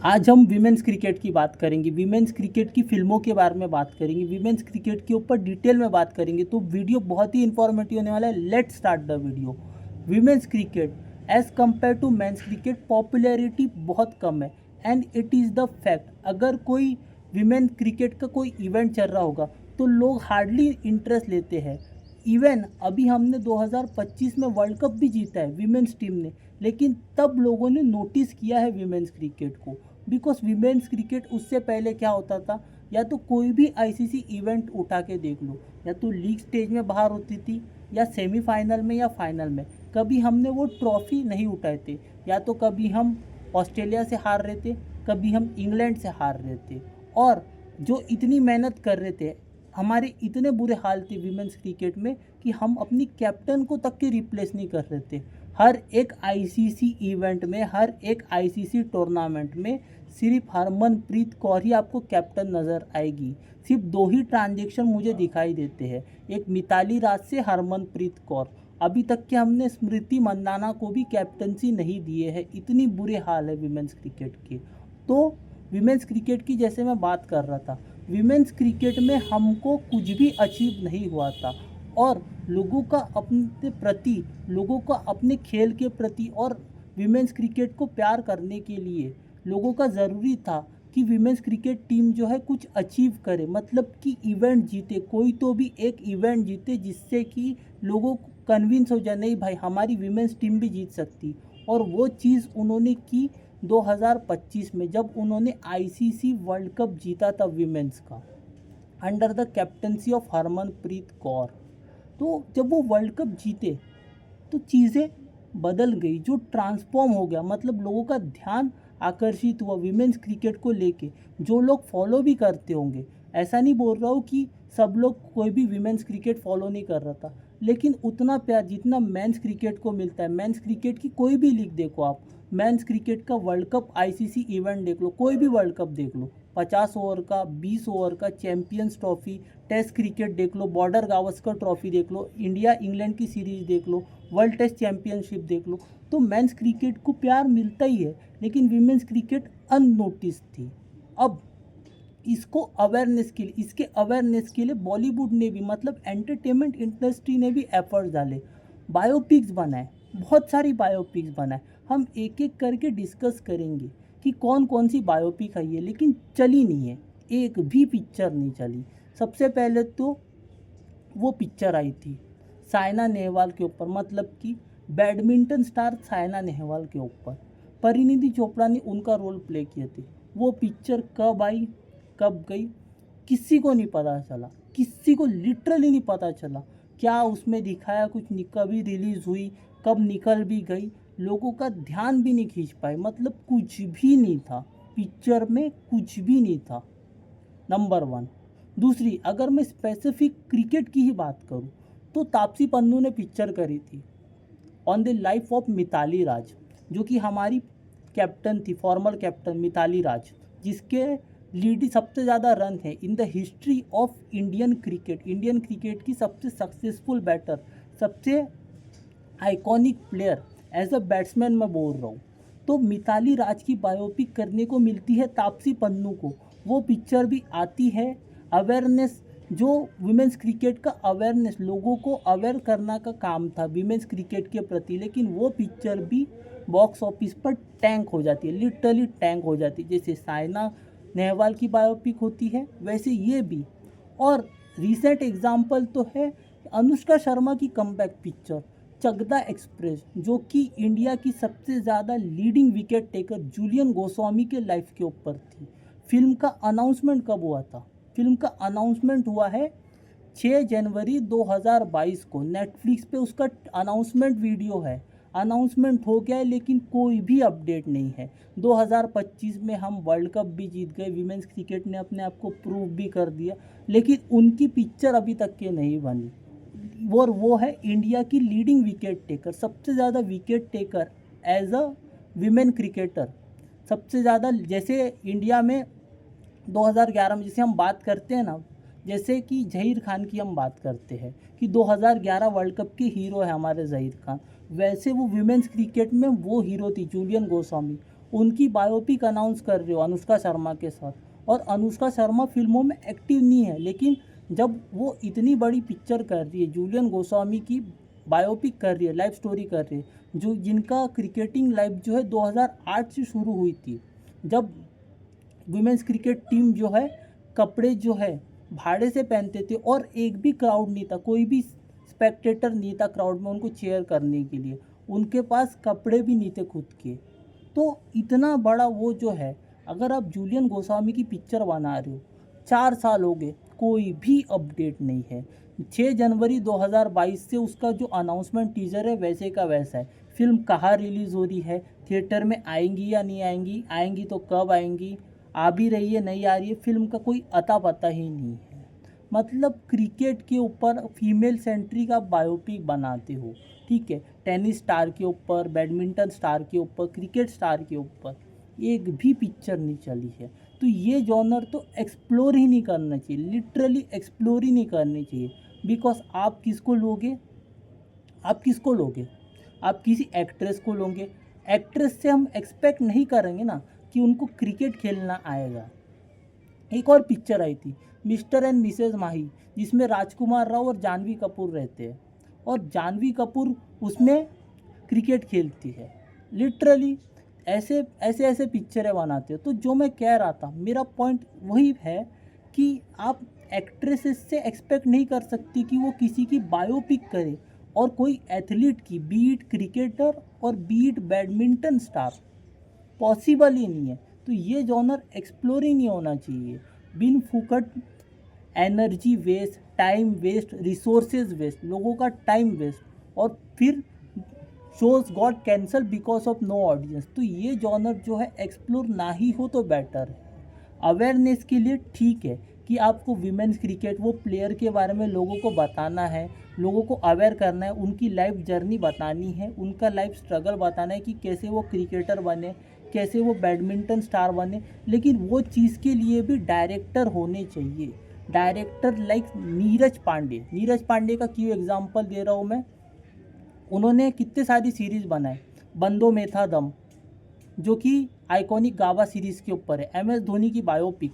आज हम women's cricket की बात करेंगे, वीमेंस क्रिकेट की फिल्मों के बारे में बात करेंगे, वीमेंस क्रिकेट के ऊपर डिटेल में बात करेंगे। तो वीडियो बहुत ही इन्फॉर्मेटिव होने वाला है। Let's start the video. Women's cricket as compare to men's cricket popularity बहुत कम है and it is the fact. अगर कोई वीमेन क्रिकेट का कोई इवेंट चल रहा होगा तो लोग हार्डली इंटरेस्ट लेते हैं। इवन अभी हमने 2025 में वर्ल्ड कप भी जीता है वीमेंस टीम ने, लेकिन तब लोगों ने नोटिस किया है वीमेंस क्रिकेट को। बिकॉज वीमेंस क्रिकेट उससे पहले क्या होता था, या तो कोई भी आईसीसी इवेंट उठा के देख लो, या तो लीग स्टेज में बाहर होती थी या सेमीफाइनल में या फाइनल में। कभी हमने वो ट्रॉफी नहीं उठाए थे, या तो कभी हम ऑस्ट्रेलिया से हार रहे थे, कभी हम इंग्लैंड से हार रहे थे। और जो इतनी मेहनत कर रहे थे, हमारे इतने बुरे हाल थे वीमेंस क्रिकेट में कि हम अपनी कैप्टन को तक के रिप्लेस नहीं कर रहे थे। हर एक आईसीसी इवेंट में, हर एक आईसीसी टूर्नामेंट में सिर्फ हरमनप्रीत कौर ही आपको कैप्टन नज़र आएगी। सिर्फ दो ही ट्रांजेक्शन मुझे दिखाई देते हैं, एक मिताली राज से हरमनप्रीत कौर। अभी तक के हमने स्मृति मंदाना को भी कैप्टनसी नहीं दिए है। इतनी बुरे हाल है वीमेंस क्रिकेट के। तो वीमेंस क्रिकेट की जैसे मैं बात कर रहा था, वीमेंस क्रिकेट में हमको कुछ भी अचीव नहीं हुआ था, और लोगों का अपने प्रति, लोगों का अपने खेल के प्रति और वीमेंस क्रिकेट को प्यार करने के लिए लोगों का ज़रूरी था कि वीमेंस क्रिकेट टीम जो है कुछ अचीव करे, मतलब कि इवेंट जीते, कोई तो भी एक इवेंट जीते जिससे कि लोगों को कन्विंस हो जाए नहीं भाई हमारी वीमेंस टीम भी जीत सकती। और वो चीज़ उन्होंने की 2025 में, जब उन्होंने आईसीसी वर्ल्ड कप जीता था वीमेंस का, under the captaincy of Harmanpreet Kaur. तो जब वो वर्ल्ड कप जीते तो चीज़ें बदल गई, जो ट्रांसफॉर्म हो गया, मतलब लोगों का ध्यान आकर्षित हुआ वीमेंस क्रिकेट को लेके। जो लोग फॉलो भी करते होंगे, ऐसा नहीं बोल रहा हूँ कि सब लोग, कोई भी वीमेंस क्रिकेट फॉलो नहीं कर रहा था, लेकिन उतना प्यार जितना मेंस क्रिकेट को मिलता है, मेंस क्रिकेट की कोई भी लीग देखो आप, मेंस क्रिकेट का वर्ल्ड कप आईसीसी इवेंट देख लो, कोई भी वर्ल्ड कप देख लो, 50 ओवर का, 20 ओवर का, चैंपियंस ट्रॉफी, टेस्ट क्रिकेट देख लो, बॉर्डर गावस्कर ट्रॉफी देख लो, इंडिया इंग्लैंड की सीरीज देख लो, वर्ल्ड टेस्ट चैंपियनशिप देख लो, तो मेंस क्रिकेट को प्यार मिलता ही है, लेकिन वीमेंस क्रिकेट अननोटिस थी। अब इसको अवेयरनेस के लिए, इसके अवेयरनेस के लिए बॉलीवुड ने भी, मतलब एंटरटेनमेंट इंडस्ट्री ने भी एफर्ट्स डाले, बायोपिक्स बनाए, बहुत सारी बायोपिक्स बनाए। हम एक एक करके डिस्कस करेंगे कि कौन कौन सी बायोपिक आई है, लेकिन चली नहीं है, एक भी पिक्चर नहीं चली। सबसे पहले तो वो पिक्चर आई थी साइना नेहवाल के ऊपर, मतलब कि बैडमिंटन स्टार साइना नेहवाल के ऊपर, परिणीति चोपड़ा ने उनका रोल प्ले किए थे। वो पिक्चर कब आई, कब गई, किसी को नहीं पता चला, किसी को लिटरली नहीं पता चला। क्या उसमें दिखाया कुछ, कभी रिलीज़ हुई, कब निकल भी गई, लोगों का ध्यान भी नहीं खींच पाए, मतलब कुछ भी नहीं था पिक्चर में, कुछ भी नहीं था। Number one. दूसरी, अगर मैं स्पेसिफिक क्रिकेट की ही बात करूं, तो तापसी पन्नू ने पिक्चर करी थी on the life of Mithali Raj, जो कि हमारी कैप्टन थी, फॉर्मर कैप्टन मिताली राज, जिसके लीड सबसे ज़्यादा रन है in the history of Indian cricket. Indian cricket की सबसे सक्सेसफुल बैटर, सबसे iconic player, as a batsman मैं बोल रहा हूँ। तो मिताली राज की बायोपिक करने को मिलती है तापसी पन्नू को, वो पिक्चर भी आती है। अवेयरनेस, जो वुमेंस क्रिकेट का अवेयरनेस, लोगों को अवेयर करना का काम था वुमेंस क्रिकेट के प्रति, लेकिन वो पिक्चर भी बॉक्स ऑफिस पर टैंक हो जाती है, लिटरली टैंक हो जाती है। जैसे साइना नेहवाल की बायोपिक होती है, वैसे ये भी। और रिसेंट एग्जाम्पल तो है अनुष्का शर्मा की कमबैक पिक्चर चकदा एक्सप्रेस, जो कि इंडिया की सबसे ज़्यादा leading wicket taker Jhulan Goswami के लाइफ के ऊपर थी। फिल्म का अनाउंसमेंट कब हुआ था? फिल्म का अनाउंसमेंट हुआ है 6 जनवरी 2022 को, नेटफ्लिक्स पे उसका अनाउंसमेंट वीडियो है। अनाउंसमेंट हो गया है, लेकिन कोई भी अपडेट नहीं है। 2025 में हम वर्ल्ड कप भी जीत गए, वीमेंस क्रिकेट ने अपने आप को प्रूव भी कर दिया, लेकिन उनकी पिक्चर अभी तक के नहीं बनी। और वो है इंडिया की लीडिंग विकेट टेकर, सबसे ज़्यादा wicket taker as a women cricketer, सबसे ज़्यादा। जैसे इंडिया में 2011 में जैसे हम बात करते हैं ना, जैसे कि ज़हीर खान की हम बात करते हैं कि 2011 वर्ल्ड कप के हीरो है हमारे ज़हीर खान, वैसे वो वुमेंस क्रिकेट में वो हीरो थी जूलियन गोस्वामी। उनकी बायोपिक अनाउंस कर रहे हो अनुष्का शर्मा के साथ, और अनुष्का शर्मा फिल्मों में एक्टिव नहीं है, लेकिन जब वो इतनी बड़ी पिक्चर कर रही है, जूलियन गोस्वामी की बायोपिक कर रही है, लाइफ स्टोरी कर रही है, जो जिनका क्रिकेटिंग लाइफ जो है 2008 से शुरू हुई थी, जब वुमेन्स क्रिकेट टीम जो है कपड़े जो है भाड़े से पहनते थे और एक भी क्राउड नहीं था, कोई भी स्पेक्टेटर नहीं था क्राउड में उनको चेयर करने के लिए, उनके पास कपड़े भी नहीं थे खुद के। तो इतना बड़ा वो जो है, अगर आप जूलियन गोस्वामी की पिक्चर बना रहे हो, 4 साल हो गए, कोई भी अपडेट नहीं है। 6 जनवरी 2022 से उसका जो अनाउंसमेंट टीजर है वैसे का वैसा है। फिल्म कहाँ रिलीज़ हो रही है, थिएटर में आएंगी या नहीं आएंगी, आएंगी तो कब आएंगी, आ भी रही है नहीं आ रही है, फिल्म का कोई अता पता ही नहीं है। मतलब क्रिकेट के ऊपर फीमेल सेंट्रिक आप बायोपिक बनाते हो, ठीक है, टेनिस स्टार के ऊपर, बैडमिंटन स्टार के ऊपर, क्रिकेट स्टार के ऊपर एक भी पिक्चर नहीं चली है। तो ये जॉनर तो एक्सप्लोर ही नहीं करना चाहिए, लिटरली एक्सप्लोर ही नहीं करनी चाहिए। बिकॉज आप किसको लोगे, आप किसको लोगे, आप किसी एक्ट्रेस को लोगे। एक्ट्रेस से हम एक्सपेक्ट नहीं करेंगे ना कि उनको क्रिकेट खेलना आएगा। एक और पिक्चर आई थी मिस्टर एंड मिसेज माही, जिसमें राजकुमार राव और जानवी कपूर रहते हैं, और जानवी कपूर उसमें क्रिकेट खेलती है। लिटरली ऐसे ऐसे ऐसे पिक्चरें बनाते हो। तो जो मैं कह रहा था, मेरा पॉइंट वही है कि आप एक्ट्रेसेस से एक्सपेक्ट नहीं कर सकती कि वो किसी की बायोपिक करे, और कोई एथलीट की, बीट क्रिकेटर और बीट बैडमिंटन स्टार, पॉसिबल ही नहीं है। तो ये जॉनर एक्सप्लोर ही नहीं होना चाहिए। बिन फुकट energy waste, time waste, resources waste, लोगों का टाइम वेस्ट, और फिर shows got cancelled because of no audience. तो ये जॉनर जो है एक्सप्लोर ना ही हो तो बेटर है। अवेयरनेस के लिए ठीक है कि आपको विमेंस क्रिकेट, वो प्लेयर के बारे में लोगों को बताना है, लोगों को अवेयर करना है, उनकी लाइफ जर्नी बतानी है, उनका लाइफ स्ट्रगल बताना है कि कैसे वो क्रिकेटर बने, कैसे वो बैडमिंटन स्टार बने। लेकिन वो चीज़ के लिए भी डायरेक्टर होने चाहिए, डायरेक्टर लाइक नीरज पांडे। नीरज पांडे का क्यों एग्जांपल दे रहा हूँ मैं, उन्होंने कितने सारी सीरीज़ बनाए। बंदो में था दम, जो कि आइकॉनिक गाबा सीरीज़ के ऊपर है, MS धोनी की बायोपिक।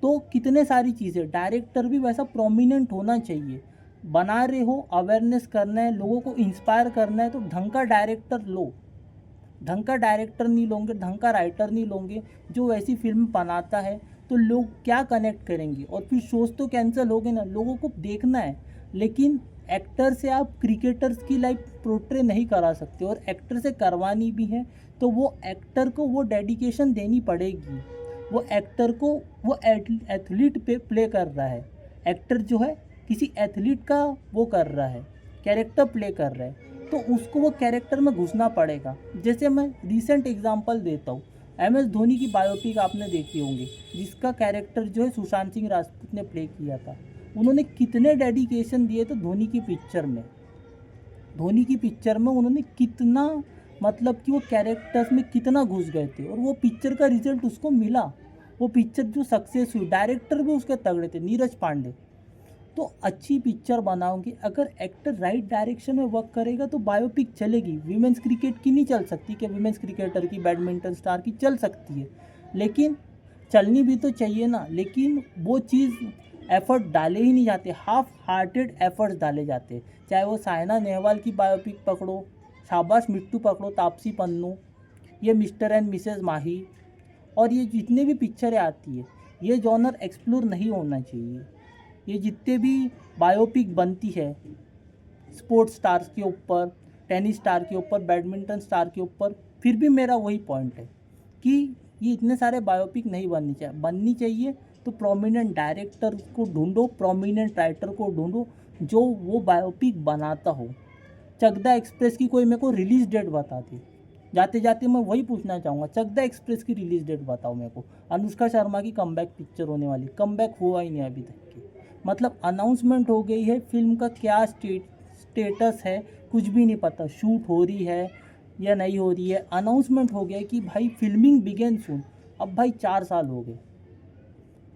तो कितने सारी चीज़ें, डायरेक्टर भी वैसा प्रोमिनेंट होना चाहिए। बना रहे हो, अवेयरनेस करना है, लोगों को इंस्पायर करना है, तो ढंग का डायरेक्टर लो। ढंग का डायरेक्टर नहीं लोगे, ढंग का राइटर नहीं लोगे, जो वैसी फिल्म बनाता है, तो लोग क्या कनेक्ट करेंगे, और फिर शोज़ तो कैंसिल हो गए ना। लोगों को देखना है, लेकिन एक्टर से आप क्रिकेटर्स की लाइफ पोर्ट्रे नहीं करा सकते, और एक्टर से करवानी भी है तो वो एक्टर को वो डेडिकेशन देनी पड़ेगी। वो एक्टर को, वो एथलीट पे प्ले कर रहा है, एक्टर जो है किसी एथलीट का वो कर रहा है, कैरेक्टर प्ले कर रहा है, तो उसको वो कैरेक्टर में घुसना पड़ेगा। जैसे मैं रिसेंट एग्जांपल देता हूँ, MS धोनी की बायोपिक आपने देखी होंगी, जिसका कैरेक्टर जो है सुशांत सिंह राजपूत ने प्ले किया था। उन्होंने कितने डेडिकेशन दिए थे धोनी की पिक्चर में, धोनी की पिक्चर में उन्होंने कितना, मतलब कि वो कैरेक्टर्स में कितना घुस गए थे, और वो पिक्चर का रिजल्ट उसको मिला। वो पिक्चर जो सक्सेस हुई, डायरेक्टर भी उसके तगड़े थे, नीरज पांडे। तो अच्छी पिक्चर बनाओगे, अगर एक्टर राइट डायरेक्शन में वर्क करेगा तो बायोपिक चलेगी। विमेंस क्रिकेट की नहीं चल सकती, कि विमेंस क्रिकेटर की, बैडमिंटन स्टार की चल सकती है, लेकिन चलनी भी तो चाहिए ना। लेकिन वो चीज़ एफर्ट डाले ही नहीं जाते, हाफ हार्टेड एफर्ट्स डाले जाते। चाहे वो साइना नेहवाल की बायोपिक पकड़ो, शाबाश मिट्टू पकड़ो, तापसी पन्नू, ये मिस्टर एंड मिसेज माही, और ये जितने भी पिक्चरें आती है, ये जॉनर एक्सप्लोर नहीं होना चाहिए। ये जितने भी बायोपिक बनती है स्पोर्ट्स स्टार्स के ऊपर, टेनिस स्टार के ऊपर, बैडमिंटन स्टार के ऊपर, फिर भी मेरा वही पॉइंट है कि ये इतने सारे बायोपिक नहीं बननी चाहिए। बननी चाहिए तो प्रोमिनेंट डायरेक्टर को ढूंढो, प्रोमिनेंट राइटर को ढूंढो, जो वो बायोपिक बनाता हो। चकदा एक्सप्रेस की कोई मेरे को रिलीज़ डेट बता दी। जाते जाते मैं वही पूछना चाहूँगा, चकदा एक्सप्रेस की रिलीज़ डेट बताओ मेरे को। अनुष्का शर्मा की कमबैक पिक्चर होने वाली, कमबैक हुआ ही नहीं अभी तक की। मतलब अनाउंसमेंट हो गई है, फिल्म का क्या स्टेटस है कुछ भी नहीं पता, शूट हो रही है या नहीं हो रही है। अनाउंसमेंट हो गया कि भाई फिल्मिंग बिगेन सून। अब भाई 4 साल हो गए,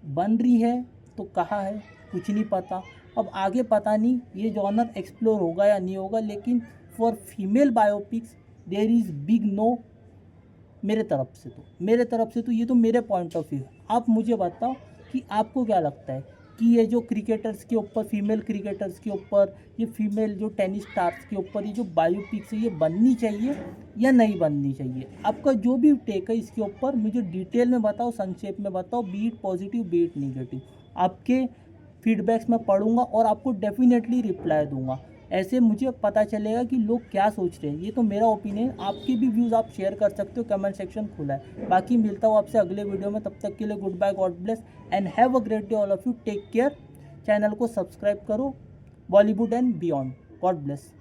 बन रही है तो कहाँ है कुछ नहीं पता। अब आगे पता नहीं ये जॉनर एक्सप्लोर होगा या नहीं होगा, लेकिन for female biopics there is big no मेरे तरफ से तो ये तो मेरे पॉइंट ऑफ व्यू है। आप मुझे बताओ कि आपको क्या लगता है कि ये जो क्रिकेटर्स के ऊपर, फीमेल क्रिकेटर्स के ऊपर, ये फीमेल जो टेनिस स्टार्स के ऊपर ये जो बायोपिक्स है ये बननी चाहिए या नहीं बननी चाहिए? आपका जो भी टेक है इसके ऊपर मुझे डिटेल में बताओ, संक्षेप में बताओ, B it positive B it negative. आपके फीडबैक्स मैं पढ़ूंगा और आपको डेफिनेटली रिप्लाई दूंगा। ऐसे मुझे पता चलेगा कि लोग क्या सोच रहे हैं। ये तो मेरा ओपिनियन, आपके भी व्यूज़ आप शेयर कर सकते हो, कमेंट सेक्शन खुला है। बाकी मिलता हूँ आपसे अगले वीडियो में, तब तक के लिए good bye, God bless and have a great day all of you. Take care. Channel को सब्सक्राइब करो, Bollywood and beyond. God bless.